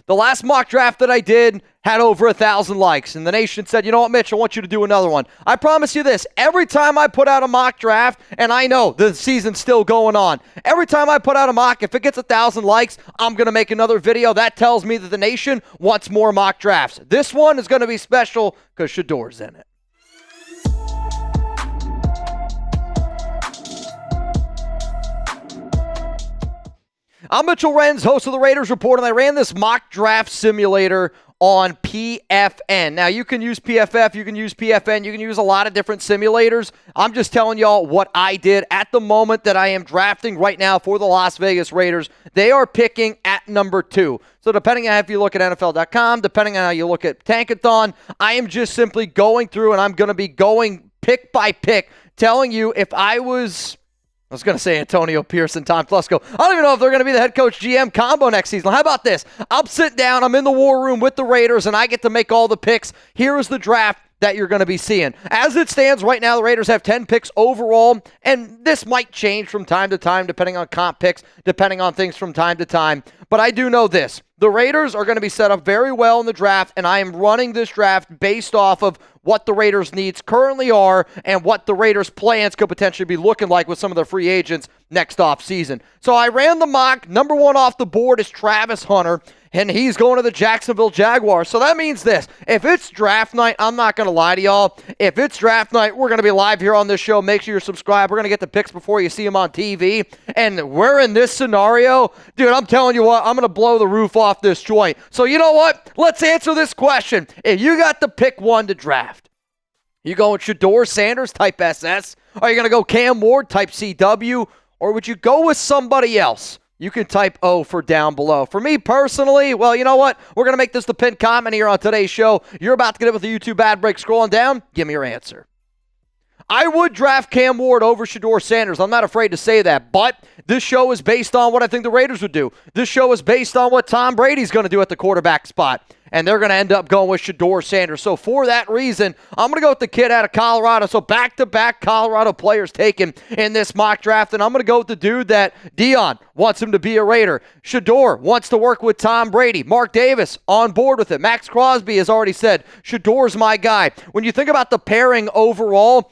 The last mock draft that I did had over 1,000 likes, and the nation said, you know what, Mitch, I want you to do another one. I promise you this, every time I put out a mock draft, and I know the season's still going on, every time I put out a mock, if it gets 1,000 likes, I'm going to make another video. That tells me that the nation wants more mock drafts. This one is going to be special because Shedeur's in it. I'm Mitchell Renz, host of the Raiders Report, and I ran this mock draft simulator on PFN. Now, you can use PFF, you can use PFN, you can use a lot of different simulators. I'm just telling y'all what I did at the moment that I am drafting right now for the Las Vegas Raiders. They are picking at number 2. So depending on if you look at NFL.com, depending on how you look at Tankathon, I am just simply going through, and I'm going to be going pick by pick, telling you if I was going to say Antonio Pearson, Tom Flusco. I don't even know if they're going to be the head coach GM combo next season. How about this? I'll sit down. I'm in the war room with the Raiders, and I get to make all the picks. Here is the draft that you're going to be seeing. As it stands right now, the Raiders have 10 picks overall, and this might change from time to time depending on comp picks, depending on things from time to time. But I do know this. The Raiders are going to be set up very well in the draft, and I am running this draft based off of what the Raiders' needs currently are and what the Raiders' plans could potentially be looking like with some of their free agents next offseason. So I ran the mock. Number 1 off the board is Travis Hunter, and he's going to the Jacksonville Jaguars. So that means this. If it's draft night, I'm not going to lie to y'all. If it's draft night, we're going to be live here on this show. Make sure you're subscribed. We're going to get the picks before you see them on TV. And we're in this scenario. Dude, I'm telling you what, I'm going to blow the roof off this joint. So you know what? Let's answer this question. If you got to pick one to draft, you going Shedeur Sanders type SS? Are you going to go Cam Ward type CW? Or would you go with somebody else? You can type O for down below. For me personally, well, you know what? We're going to make this the pinned comment here on today's show. You're about to get it with the YouTube ad break. Scrolling down, give me your answer. I would draft Cam Ward over Shedeur Sanders. I'm not afraid to say that. But this show is based on what I think the Raiders would do. This show is based on what Tom Brady's going to do at the quarterback spot. And they're going to end up going with Shedeur Sanders. So for that reason, I'm going to go with the kid out of Colorado. So back-to-back Colorado players taken in this mock draft. And I'm going to go with the dude that Dion wants him to be a Raider. Shedeur wants to work with Tom Brady. Mark Davis on board with it. Max Crosby has already said, Shedeur's my guy. When you think about the pairing overall,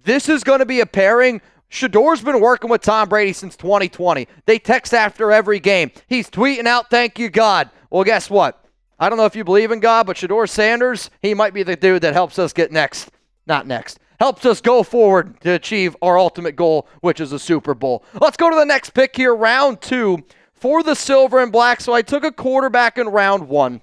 this is going to be a pairing. Shedeur's been working with Tom Brady since 2020. They text after every game. He's tweeting out, thank you, God. Well, guess what? I don't know if you believe in God, but Shedeur Sanders, he might be the dude that helps us get helps us go forward to achieve our ultimate goal, which is a Super Bowl. Let's go to the next pick here, round 2 for the Silver and Black. So I took a quarterback in round 1.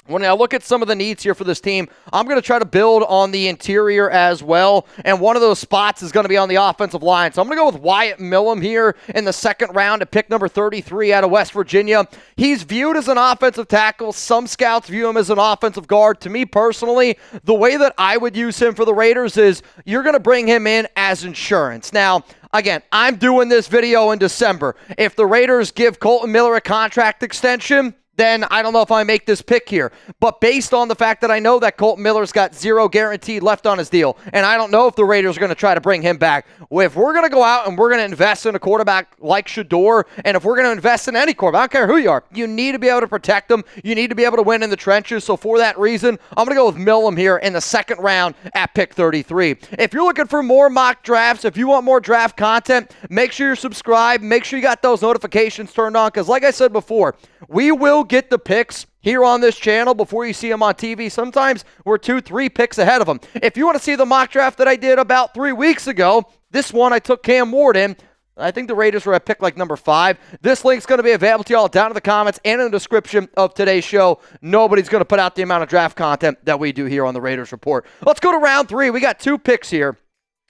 When I look at some of the needs here for this team, I'm going to try to build on the interior as well, and one of those spots is going to be on the offensive line. So I'm going to go with Wyatt Milum here in the second round at pick number 33 out of West Virginia. He's viewed as an offensive tackle. Some scouts view him as an offensive guard. To me personally, the way that I would use him for the Raiders is you're going to bring him in as insurance. Now, again, I'm doing this video in December. If the Raiders give Kolton Miller a contract extension, then I don't know if I make this pick here. But based on the fact that I know that Kolton Miller's got zero guaranteed left on his deal, and I don't know if the Raiders are going to try to bring him back, if we're going to go out and we're going to invest in a quarterback like Shedeur, and if we're going to invest in any quarterback, I don't care who you are, you need to be able to protect them. You need to be able to win in the trenches. So for that reason, I'm going to go with Milum here in the second round at pick 33. If you're looking for more mock drafts, if you want more draft content, make sure you're subscribed. Make sure you got those notifications turned on, because like I said before, we will get the picks here on this channel before you see them on TV. Sometimes we're 2-3 picks ahead of them. If you want to see the mock draft that I did about 3 weeks ago, this one I took Cam Ward in. I think the Raiders were at pick like number 5. This link's going to be available to y'all down in the comments and in the description of today's show. Nobody's going to put out the amount of draft content that we do here on the Raiders Report. Let's go to round 3. We got 2 picks here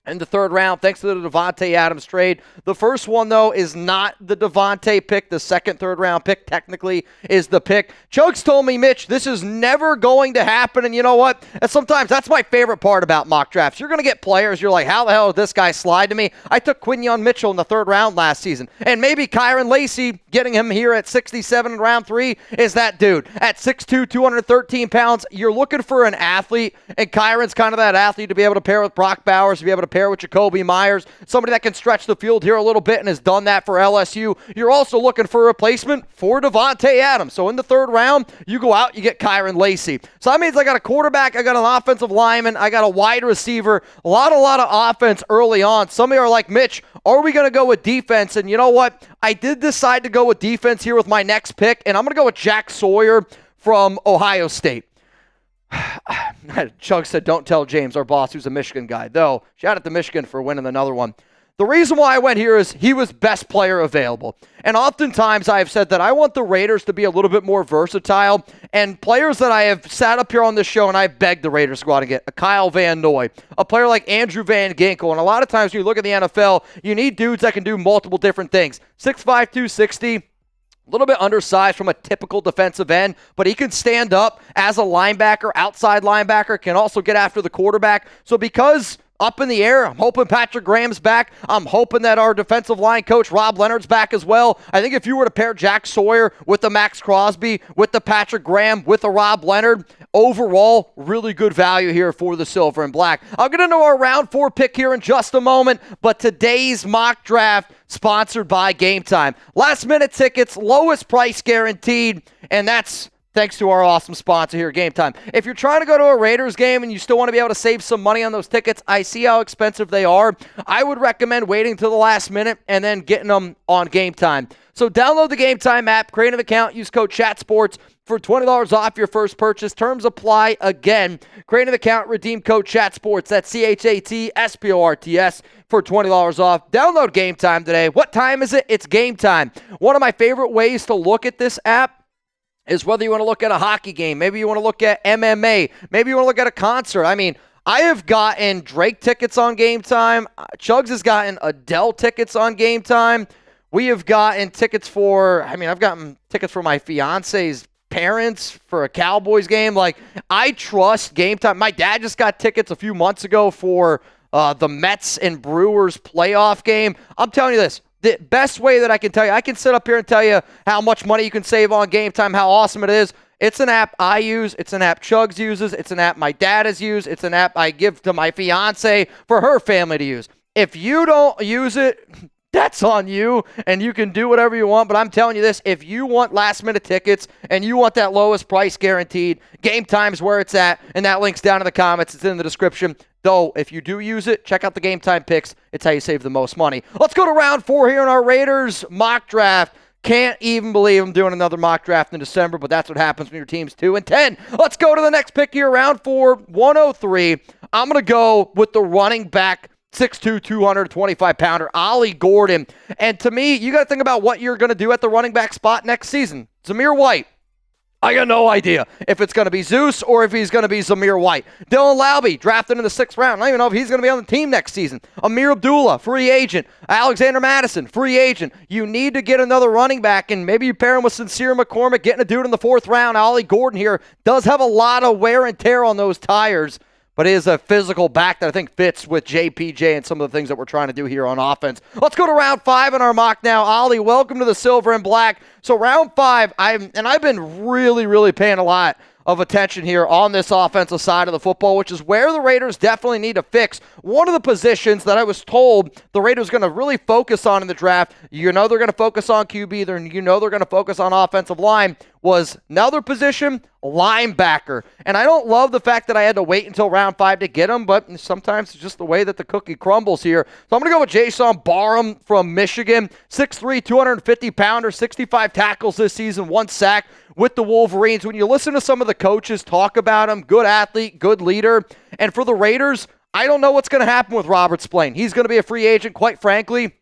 in the third round, thanks to the Devontae Adams trade. The first one, though, is not the Devontae pick. The second third-round pick, technically, is the pick. Chokes told me, Mitch, this is never going to happen, and you know what? And sometimes that's my favorite part about mock drafts. You're going to get players, you're like, how the hell did this guy slide to me? I took Quinyon Mitchell in the third round last season, and maybe Kyren Lacy, getting him here at 67 in round 3, is that dude. At 6'2", 213 pounds, you're looking for an athlete, and Kyron's kind of that athlete to be able to pair with Brock Bowers, to be able to pair pair with Jacoby Myers, somebody that can stretch the field here a little bit and has done that for LSU. You're also looking for a replacement for Devontae Adams. So in the third round, you go out, you get Kyren Lacy. So that means I got a quarterback, I got an offensive lineman, I got a wide receiver, a lot of offense early on. Some of you are like, Mitch, are we going to go with defense? And you know what? I did decide to go with defense here with my next pick, and I'm going to go with Jack Sawyer from Ohio State. Chug said, don't tell James, our boss, who's a Michigan guy. Though, shout out to Michigan for winning another one. The reason why I went here is he was best player available. And oftentimes I've said that I want the Raiders to be a little bit more versatile. And players that I have sat up here on this show and I've begged the Raiders to go out and get, a Kyle Van Noy, a player like Andrew Van Ginkel. And a lot of times when you look at the NFL, you need dudes that can do multiple different things. 6'5", 260. A little bit undersized from a typical defensive end, but he can stand up as a linebacker, outside linebacker, can also get after the quarterback. So because up in the air, I'm hoping Patrick Graham's back. I'm hoping that our defensive line coach, Rob Leonard's back as well. I think if you were to pair Jack Sawyer with the Max Crosby, with the Patrick Graham, with the Rob Leonard, overall, really good value here for the Silver and Black. I'll get into our round 4 pick here in just a moment, but today's mock draft sponsored by GameTime. Last minute tickets, lowest price guaranteed, and that's thanks to our awesome sponsor here, GameTime. If you're trying to go to a Raiders game and you still want to be able to save some money on those tickets, I see how expensive they are. I would recommend waiting till the last minute and then getting them on GameTime. So download the GameTime app, create an account, use code ChatSports for $20 off your first purchase. Terms apply again. Create an account, redeem code ChatSports. That's ChatSports for $20 off. Download GameTime today. What time is it? It's game time. One of my favorite ways to look at this app is whether you want to look at a hockey game, maybe you want to look at MMA, maybe you want to look at a concert. I mean, I have gotten Drake tickets on GameTime. Chugs has gotten Adele tickets on GameTime. We have gotten tickets for, I've gotten tickets for my fiance's parents for a Cowboys game. Like, I trust GameTime. My dad just got tickets a few months ago for the Mets and Brewers playoff game. I'm telling you this. The best way that I can tell you, I can sit up here and tell you how much money you can save on GameTime, how awesome it is. It's an app I use. It's an app Chugs uses. It's an app my dad has used. It's an app I give to my fiance for her family to use. If you don't use it, that's on you, and you can do whatever you want. But I'm telling you this, if you want last-minute tickets and you want that lowest price guaranteed, GameTime's where it's at, and that link's down in the comments. It's in the description. Though, if you do use it, check out the GameTime picks. It's how you save the most money. Let's go to round 4 here in our Raiders mock draft. Can't even believe I'm doing another mock draft in December, but that's what happens when your team's 2-10. Let's go to the next pick here, round 4, 103. I'm going to go with the running back, 6'2", 225-pounder, Ollie Gordon. And to me, you got to think about what you're going to do at the running back spot next season. Zamir White. I got no idea if it's going to be Zeus or if he's going to be Zamir White. Dylan Laube, drafted in the 6th round. I don't even know if he's going to be on the team next season. Amir Abdullah, free agent. Alexander Madison, free agent. You need to get another running back, and maybe you pair him with Sincere McCormick, getting a dude in the 4th round. Ollie Gordon here does have a lot of wear and tear on those tires, but is a physical back that I think fits with JPJ and some of the things that we're trying to do here on offense. Let's go to round 5 in our mock now. Ollie, welcome to the Silver and Black. So round 5, I've been really paying a lot of attention here on this offensive side of the football, which is where the Raiders definitely need to fix. One of the positions that I was told the Raiders are going to really focus on in the draft, you know they're going to focus on QB, you know they're going to focus on offensive line, was another position, linebacker. And I don't love the fact that I had to wait until round 5 to get him, but sometimes it's just the way that the cookie crumbles here. So I'm going to go with Jaishawn Barham from Michigan, 6'3", 250-pounder, 65 tackles this season, 1 sack with the Wolverines. When you listen to some of the coaches talk about him, good athlete, good leader. And for the Raiders, I don't know what's going to happen with Robert Spillane. He's going to be a free agent, quite frankly.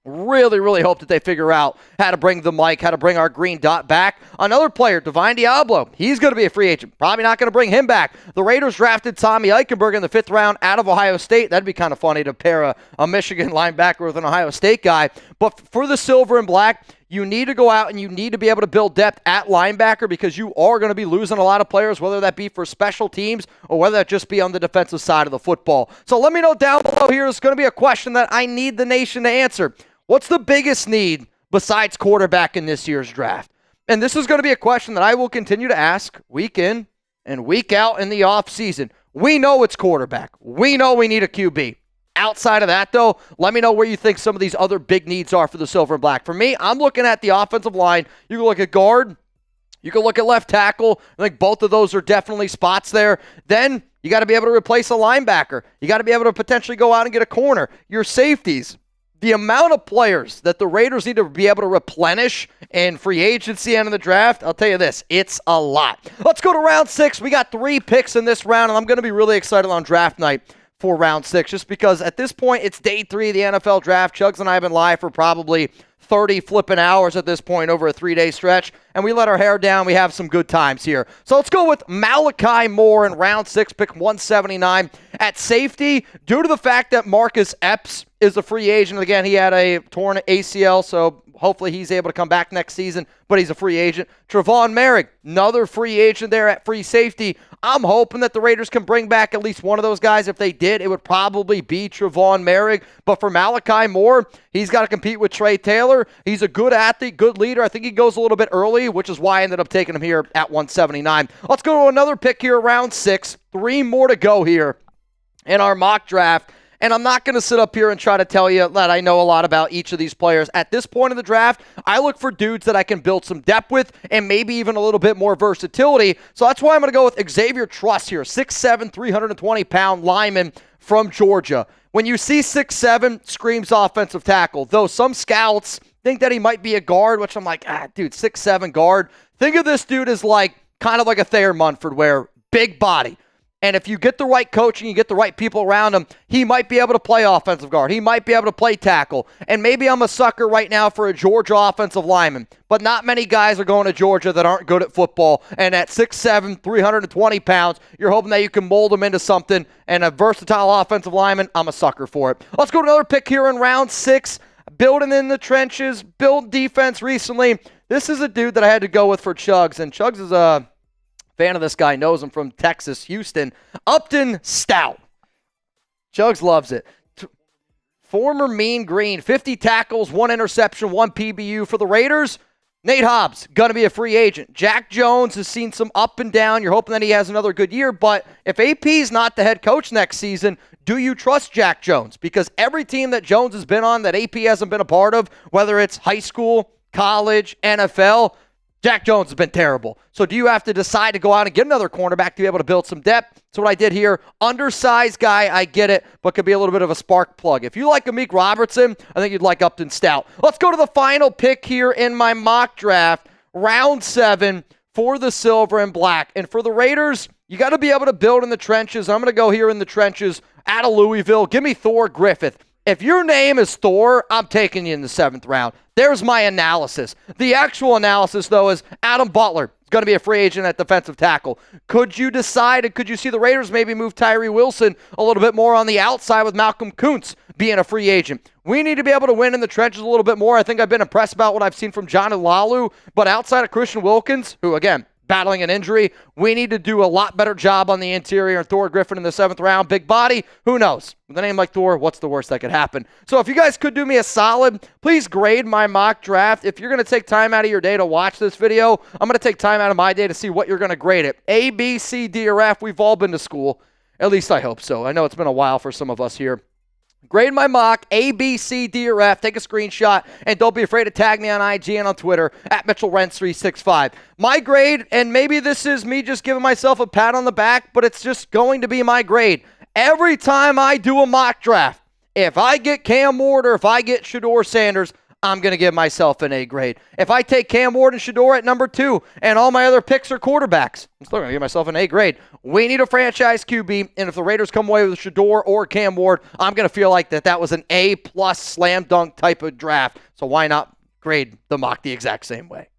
Really hope that they figure out how to bring the mic, how to bring our green dot back. Another player, Divine Diablo, he's going to be a free agent. Probably not going to bring him back. The Raiders drafted Tommy Eichenberg in the 5th round out of Ohio State. That'd be kind of funny to pair a Michigan linebacker with an Ohio State guy. But for the Silver and Black, you need to go out and you need to be able to build depth at linebacker because you are going to be losing a lot of players, whether that be for special teams or whether that just be on the defensive side of the football. So let me know down below here. It's going to be a question that I need the nation to answer. What's the biggest need besides quarterback in this year's draft? And this is going to be a question that I will continue to ask week in and week out in the offseason. We know it's quarterback. We know we need a QB. Outside of that, though, let me know where you think some of these other big needs are for the Silver and Black. For me, I'm looking at the offensive line. You can look at guard. You can look at left tackle. I think both of those are definitely spots there. Then you got to be able to replace a linebacker. You got to be able to potentially go out and get a corner. Your safeties. The amount of players that the Raiders need to be able to replenish in free agency and in the draft, I'll tell you this, it's a lot. Let's go to round 6. We got 3 picks in this round, and I'm going to be really excited on draft night for round 6, just because at this point, it's day 3 of the NFL draft. Chugs and I have been live for probably 30 flipping hours at this point over a 3-day stretch, and we let our hair down. We have some good times here. So let's go with Malachi Moore in round 6, pick 179. At safety, due to the fact that Marcus Epps is a free agent, again, he had a torn ACL, so hopefully he's able to come back next season, but he's a free agent. Trevon Merrick, another free agent there at free safety. I'm hoping that the Raiders can bring back at least one of those guys. If they did, it would probably be Trevon Merrick. But for Malachi Moore, he's got to compete with Trey Taylor. He's a good athlete, good leader. I think he goes a little bit early, which is why I ended up taking him here at 179. Let's go to another pick here, round 6. 3 more to go here in our mock draft. And I'm not going to sit up here and try to tell you that I know a lot about each of these players. At this point in the draft, I look for dudes that I can build some depth with and maybe even a little bit more versatility. So that's why I'm going to go with Xavier Truss here, 6'7", 320-pound lineman from Georgia. When you see 6'7", screams offensive tackle, though some scouts think that he might be a guard, which I'm like, dude, 6'7" guard. Think of this dude as like kind of like a Thayer Munford, where big body. And if you get the right coaching, you get the right people around him, he might be able to play offensive guard. He might be able to play tackle. And maybe I'm a sucker right now for a Georgia offensive lineman. But not many guys are going to Georgia that aren't good at football. And at 6'7", 320 pounds, you're hoping that you can mold him into something. And a versatile offensive lineman, I'm a sucker for it. Let's go to another pick here in round 6. Building in the trenches, build defense recently. This is a dude that I had to go with for Chugs. And Chugs is a fan of this guy, knows him from Texas, Houston. Upton Stout. Chugs loves it. Former Mean Green, 50 tackles, 1 interception, 1 PBU for the Raiders. Nate Hobbs, going to be a free agent. Jack Jones has seen some up and down. You're hoping that he has another good year, but if AP's not the head coach next season, do you trust Jack Jones? Because every team that Jones has been on that AP hasn't been a part of, whether it's high school, college, NFL, Jack Jones has been terrible. So do you have to decide to go out and get another cornerback to be able to build some depth? That's what I did here. Undersized guy, I get it, but could be a little bit of a spark plug. If you like Amik Robertson, I think you'd like Upton Stout. Let's go to the final pick here in my mock draft, round 7 for the Silver and Black. And for the Raiders, you got to be able to build in the trenches. I'm going to go here in the trenches out of Louisville. Give me Thor Griffith. If your name is Thor, I'm taking you in the 7th round. There's my analysis. The actual analysis, though, is Adam Butler is going to be a free agent at defensive tackle. Could you decide, and could you see the Raiders maybe move Tyree Wilson a little bit more on the outside with Malcolm Kuntz being a free agent? We need to be able to win in the trenches a little bit more. I think I've been impressed about what I've seen from John Lalu, but outside of Christian Wilkins, who, again, battling an injury, we need to do a lot better job on the interior. And Thor Griffith in the 7th round, big body, who knows? With a name like Thor, what's the worst that could happen? So if you guys could do me a solid, please grade my mock draft. If you're going to take time out of your day to watch this video, I'm going to take time out of my day to see what you're going to grade it. A, B, C, D, or F. We've all been to school. At least I hope so. I know it's been a while for some of us here. Grade my mock, A, B, C, D, or F. Take a screenshot, and don't be afraid to tag me on IG and on Twitter, at Mitchell Renz 365. My grade, and maybe this is me just giving myself a pat on the back, but it's just going to be my grade. Every time I do a mock draft, if I get Cam Ward or if I get Shedeur Sanders, I'm going to give myself an A grade. If I take Cam Ward and Shedeur at number 2 and all my other picks are quarterbacks, I'm still going to give myself an A grade. We need a franchise QB, and if the Raiders come away with Shedeur or Cam Ward, I'm going to feel like that was an A+ slam dunk type of draft. So why not grade the mock the exact same way?